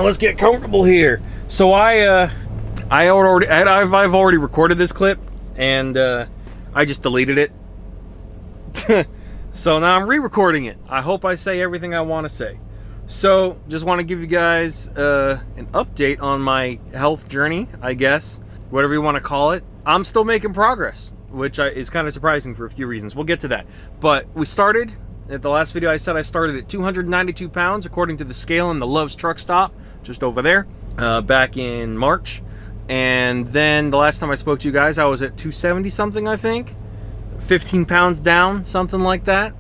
let's get comfortable here. So I've already recorded this clip, and I just deleted it. So now I'm re-recording it. I hope I say everything I want to say. So just want to give you guys an update on my health journey, I guess, whatever you want to call it. I'm still making progress, which is kind of surprising for a few reasons. We'll get to that. But we started, at the last video I said I started at 292 pounds according to the scale in the Love's truck stop, just over there, back in March. And then the last time I spoke to you guys, I was at 270 something, I think. 15 pounds down, something like that.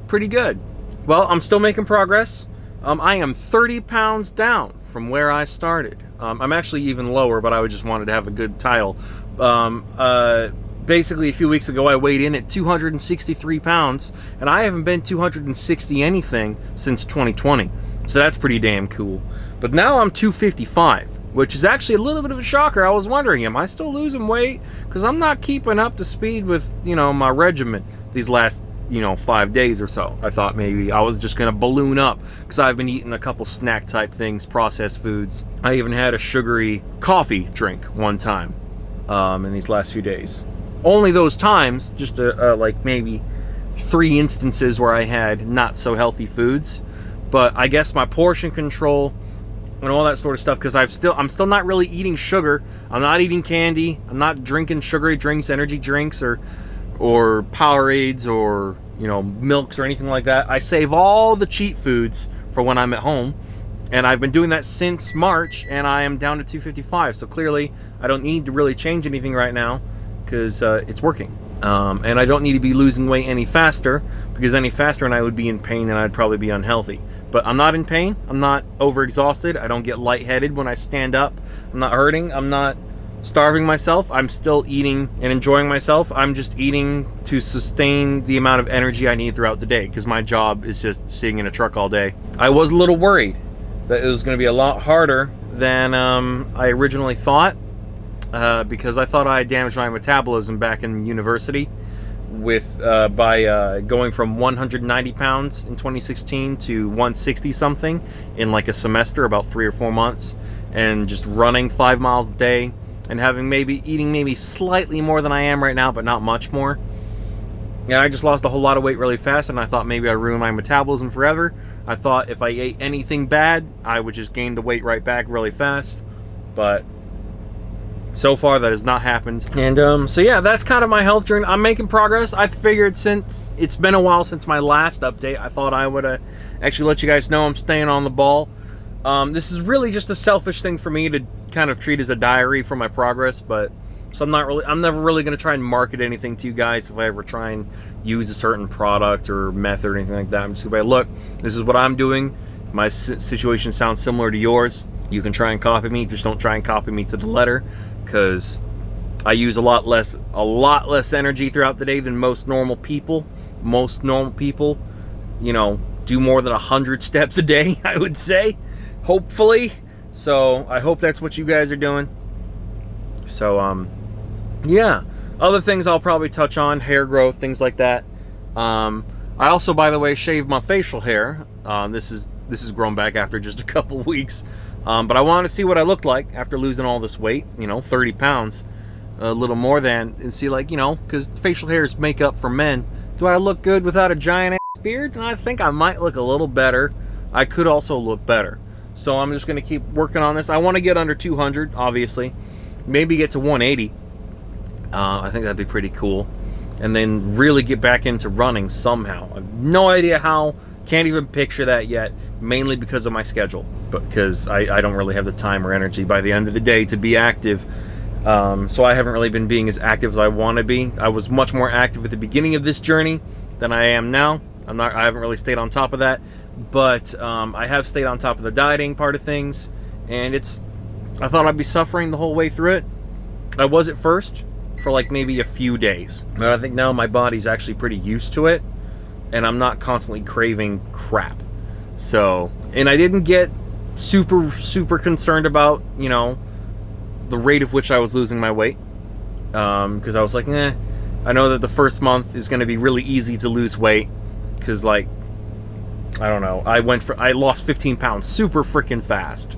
Pretty good. Well, I'm still making progress. I am 30 pounds down from where I started. I'm actually even lower, but I just wanted to have a good title. Basically, a few weeks ago, I weighed in at 263 pounds, and I haven't been 260 anything since 2020. So that's pretty damn cool. But now I'm 255, which is actually a little bit of a shocker. I was wondering, am I still losing weight? Because I'm not keeping up to speed with, my regimen these last 5 days or so. I thought maybe I was just gonna balloon up because I've been eating a couple snack type things, processed foods. I even had a sugary coffee drink one time in these last few days. Only those times, just like maybe 3 instances where I had not so healthy foods. But I guess my portion control and all that sort of stuff, because I'm still not really eating sugar. I'm not eating candy. I'm not drinking sugary drinks, energy drinks, or Powerades, or milks or anything like that. I save all the cheat foods for when I'm at home, and I've been doing that since March, and I am down to 255. So clearly I don't need to really change anything right now because it's working, and I don't need to be losing weight any faster, because any faster and I would be in pain and I'd probably be unhealthy. But I'm not in pain. I'm not overexhausted. I don't get lightheaded when I stand up. I'm not hurting. I'm not starving myself. I'm still eating and enjoying myself. I'm just eating to sustain the amount of energy I need throughout the day, because my job is just sitting in a truck all day. I was a little worried that it was going to be a lot harder than I originally thought, because I thought I had damaged my metabolism back in university with by going from 190 pounds in 2016 to 160 something in like a semester, about 3 or 4 months, and just running 5 miles a day, and eating maybe slightly more than I am right now, but not much more. And I just lost a whole lot of weight really fast, and I thought maybe I ruined my metabolism forever. I thought if I ate anything bad, I would just gain the weight right back really fast. But so far, that has not happened. And so yeah, that's kind of my health journey. I'm making progress. I figured since it's been a while since my last update, I thought I would actually let you guys know I'm staying on the ball. This is really just a selfish thing for me to kind of treat as a diary for my progress, but so I'm never really going to try and market anything to you guys if I ever try and use a certain product or method or anything like that. I'm just going to be like, look, this is what I'm doing. If my situation sounds similar to yours, you can try and copy me. Just don't try and copy me to the letter, because I use a lot less energy throughout the day than most normal people. Most normal people, do more than 100 steps a day, I would say, hopefully. So I hope that's what you guys are doing. So yeah, other things I'll probably touch on, hair growth, things like that. I also, by the way, shaved my facial hair. This is grown back after just a couple weeks. But I wanted to see what I looked like after losing all this weight, 30 pounds, a little more than, and see, like, because facial hair is makeup for men. Do I look good without a giant ass beard? And I think I might look a little better. I could also look better. So I'm just going to keep working on this. I want to get under 200, obviously. Maybe get to 180. I think that'd be pretty cool. And then really get back into running somehow. I have no idea how. Can't even picture that yet, mainly because of my schedule. But because I don't really have the time or energy by the end of the day to be active. So I haven't really been being as active as I want to be. I was much more active at the beginning of this journey than I am now. I haven't really stayed on top of that. But I have stayed on top of the dieting part of things, and I thought I'd be suffering the whole way through it. I was at first for like maybe a few days, but I think now my body's actually pretty used to it, and I'm not constantly craving crap. So, and I didn't get super concerned about the rate of which I was losing my weight, because I was like, I know that the first month is going to be really easy to lose weight, because like, I don't know, I lost 15 pounds super freaking fast.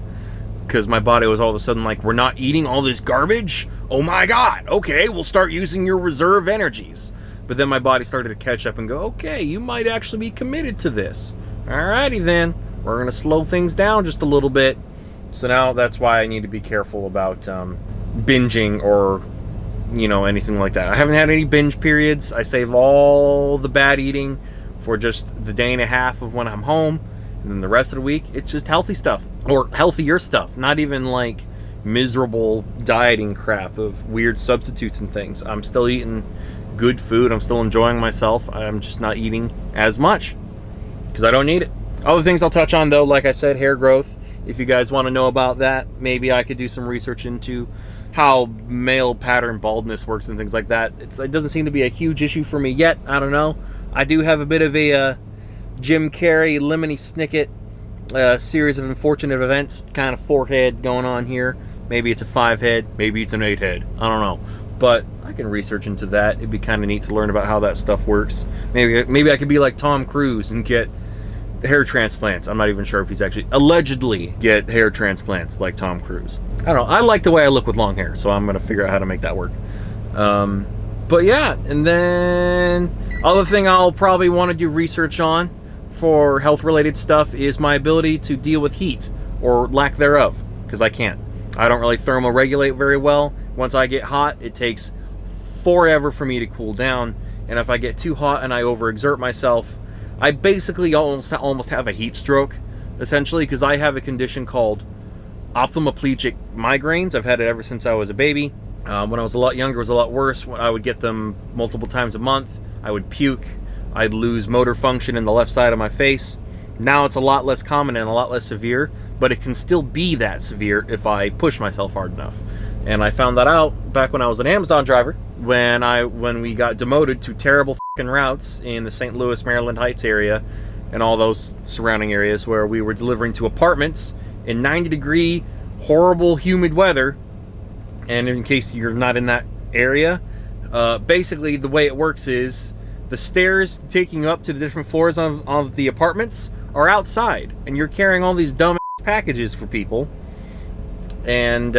because my body was all of a sudden like, we're not eating all this garbage? Oh my God, okay, we'll start using your reserve energies. But then my body started to catch up and go, okay, you might actually be committed to this. Alrighty then, we're gonna slow things down just a little bit. So now that's why I need to be careful about binging or, you know, anything like that. I haven't had any binge periods. I save all the bad eating for just the day and a half of when I'm home. And then the rest of the week, it's just healthy stuff. Or healthier stuff. Not even like miserable dieting crap of weird substitutes and things. I'm still eating good food. I'm still enjoying myself. I'm just not eating as much because I don't need it. Other things I'll touch on though, like I said, hair growth. If you guys want to know about that, maybe I could do some research into how male pattern baldness works and things like that. It doesn't seem to be a huge issue for me yet. I don't know. I do have a bit of a Jim Carrey, Lemony Snicket series of unfortunate events kind of forehead going on here. Maybe it's a 5 head, maybe it's an 8 head. I don't know. But I can research into that. It'd be kind of neat to learn about how that stuff works. Maybe I could be like Tom Cruise and get hair transplants. I'm not even sure if he's actually allegedly get hair transplants like Tom Cruise. I don't know. I like the way I look with long hair, so I'm going to figure out how to make that work. But yeah, and then other thing I'll probably want to do research on for health-related stuff is my ability to deal with heat or lack thereof, because I can't. I don't really thermoregulate very well. Once I get hot, it takes forever for me to cool down, and if I get too hot and I overexert myself, I basically almost have a heat stroke, essentially, because I have a condition called ophthalmoplegic migraines. I've had it ever since I was a baby. When I was a lot younger, it was a lot worse. I would get them multiple times a month. I would puke. I'd lose motor function in the left side of my face. Now it's a lot less common and a lot less severe, but it can still be that severe if I push myself hard enough. And I found that out back when I was an Amazon driver, when we got demoted to terrible fucking routes in the St. Louis, Maryland Heights area and all those surrounding areas where we were delivering to apartments in 90-degree, horrible, humid weather. And in case you're not in that area, basically the way it works is the stairs taking you up to the different floors of the apartments are outside, and you're carrying all these dumb packages for people. And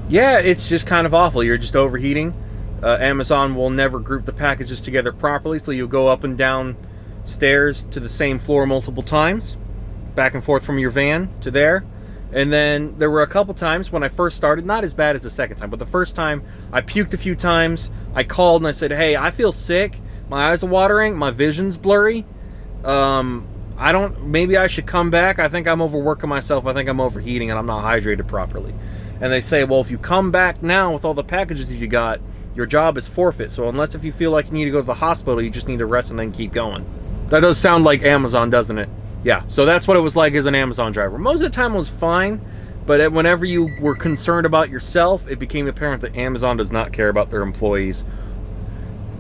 yeah, it's just kind of awful. You're just overheating. Amazon will never group the packages together properly, so you'll go up and down stairs to the same floor multiple times, back and forth from your van to there. And then there were a couple times when I first started, not as bad as the second time, but the first time I puked a few times. I called and I said, hey, I feel sick. My eyes are watering. My vision's blurry. Maybe I should come back. I think I'm overworking myself. I think I'm overheating and I'm not hydrated properly. And they say, well, if you come back now with all the packages you got, your job is forfeit. So unless if you feel like you need to go to the hospital, you just need to rest and then keep going. That does sound like Amazon, doesn't it? Yeah, so that's what it was like as an Amazon driver. Most of the time it was fine, but whenever you were concerned about yourself, it became apparent that Amazon does not care about their employees.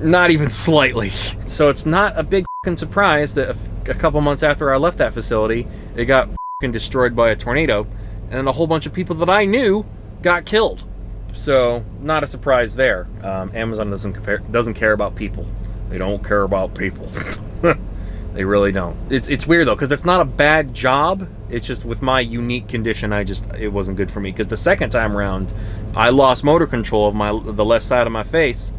Not even slightly. So it's not a big fucking surprise that a couple months after I left that facility, it got fucking destroyed by a tornado, and a whole bunch of people that I knew got killed. So not a surprise there. Amazon doesn't care about people. They don't care about people. They really don't. It's weird though, because it's not a bad job. It's just with my unique condition, it wasn't good for me. Because the second time around, I lost motor control of the left side of my face.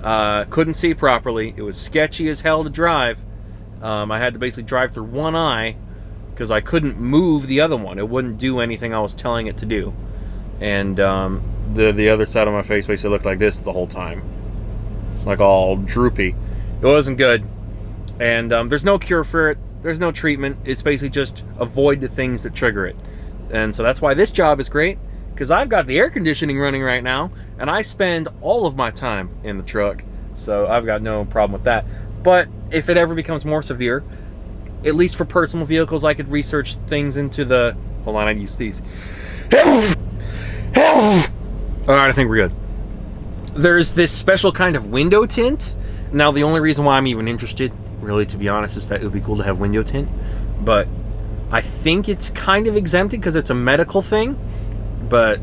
Couldn't see properly. It was sketchy as hell to drive. I had to basically drive through one eye because I couldn't move the other one. It wouldn't do anything I was telling it to do. And the other side of my face basically looked like this the whole time, like all droopy. It wasn't good. And there's no cure for it. There's no treatment. It's basically just avoid the things that trigger it. And so that's why this job is great, because I've got the air conditioning running right now, and I spend all of my time in the truck. So I've got no problem with that. But if it ever becomes more severe, at least for personal vehicles, I could research things into the... Hold on, I use these. Alright, I think we're good. There's this special kind of window tint. Now, the only reason why I'm even interested, really, to be honest, is that it would be cool to have window tint. But I think it's kind of exempted because it's a medical thing. But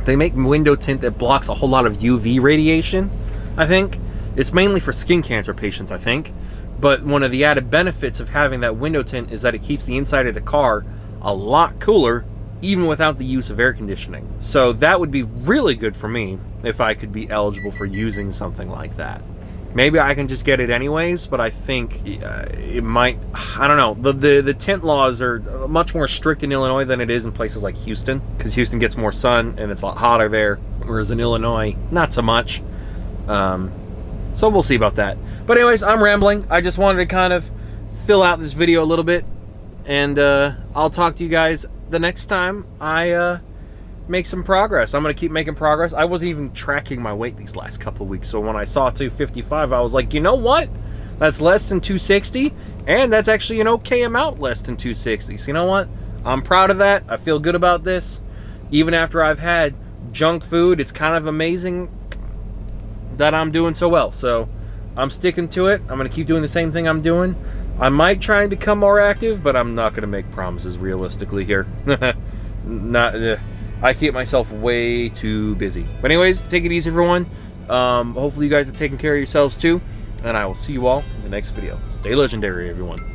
they make window tint that blocks a whole lot of UV radiation, I think. It's mainly for skin cancer patients, I think. But one of the added benefits of having that window tint is that it keeps the inside of the car a lot cooler even without the use of air conditioning. So that would be really good for me if I could be eligible for using something like that. Maybe I can just get it anyways, but I think it might, I don't know. The tint laws are much more strict in Illinois than it is in places like Houston, because Houston gets more sun and it's a lot hotter there, whereas in Illinois, not so much. So we'll see about that. But anyways, I'm rambling. I just wanted to kind of fill out this video a little bit, and I'll talk to you guys the next time I make some progress. I'm gonna keep making progress. I wasn't even tracking my weight these last couple of weeks, so when I saw 255, I was like, you know what? That's less than 260, and that's actually an okay amount less than 260. So you know what? I'm proud of that. I feel good about this. Even after I've had junk food, it's kind of amazing that I'm doing so well. So I'm sticking to it. I'm gonna keep doing the same thing I'm doing. I might try and become more active, but I'm not gonna make promises realistically here. I keep myself way too busy. But anyways, take it easy, everyone. Hopefully you guys are taking care of yourselves too, and I will see you all in the next video. Stay legendary, everyone.